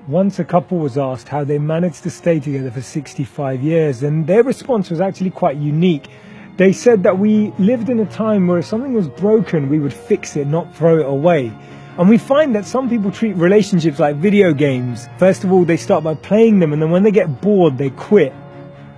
Once a couple was asked how they managed to stay together for 65 years, and their response was actually quite unique. They said that we lived in a time where if something was broken, we would fix it, not throw it away. And we find that some people treat relationships like video games. First of all, they start by playing them, and then when they get bored, they quit.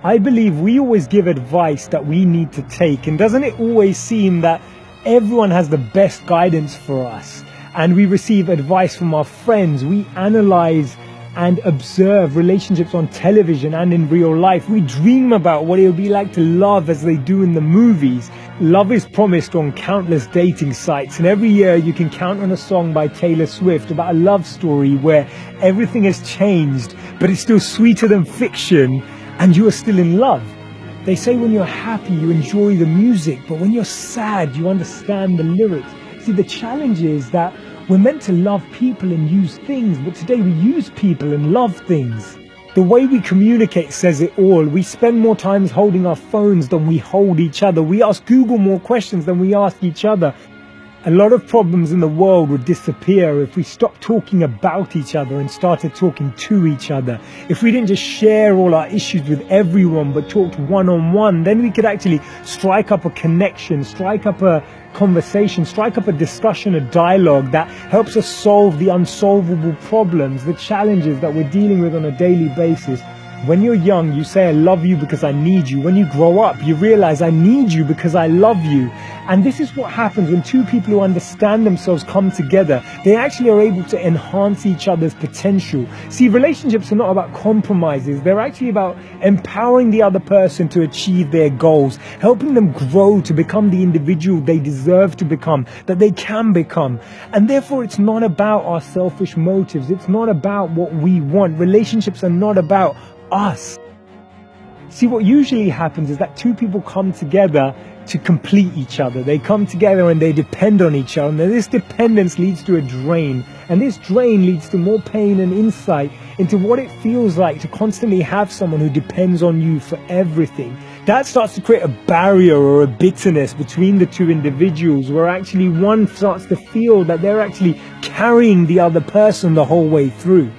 I believe we always give advice that we need to take, and doesn't it always seem that everyone has the best guidance for us? And we receive advice from our friends. We analyze and observe relationships on television and in real life. We dream about what it would be like to love as they do in the movies. Love is promised on countless dating sites, and every year you can count on a song by Taylor Swift about a love story where everything has changed, but it's still sweeter than fiction, and you are still in love. They say when you're happy, you enjoy the music, but when you're sad, you understand the lyrics. See, the challenge is that we're meant to love people and use things, but today we use people and love things. The way we communicate says it all. We spend more time holding our phones than we hold each other. We ask Google more questions than we ask each other. A lot of problems in the world would disappear if we stopped talking about each other and started talking to each other. If we didn't just share all our issues with everyone but talked one-on-one, then we could actually strike up a connection, strike up a conversation, strike up a discussion, a dialogue that helps us solve the unsolvable problems, the challenges that we're dealing with on a daily basis. When you're young, you say, I love you because I need you. When you grow up, you realize I need you because I love you. And this is what happens when two people who understand themselves come together. They actually are able to enhance each other's potential. See, relationships are not about compromises. They're actually about empowering the other person to achieve their goals, helping them grow to become the individual they deserve to become, that they can become. And therefore, it's not about our selfish motives. It's not about what we want. Relationships are not about us. See, what usually happens is that two people come together to complete each other. They come together and they depend on each other. And this dependence leads to a drain. And this drain leads to more pain and insight into what it feels like to constantly have someone who depends on you for everything. That starts to create a barrier or a bitterness between the two individuals, where actually one starts to feel that they're actually carrying the other person the whole way through.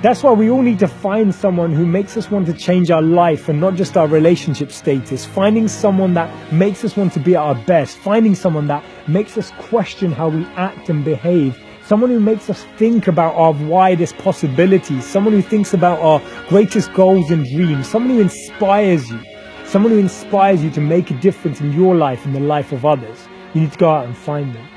That's why we all need to find someone who makes us want to change our life and not just our relationship status. Finding someone that makes us want to be at our best. Finding someone that makes us question how we act and behave. Someone who makes us think about our widest possibilities. Someone who thinks about our greatest goals and dreams. Someone who inspires you. Someone who inspires you to make a difference in your life and the life of others. You need to go out and find them.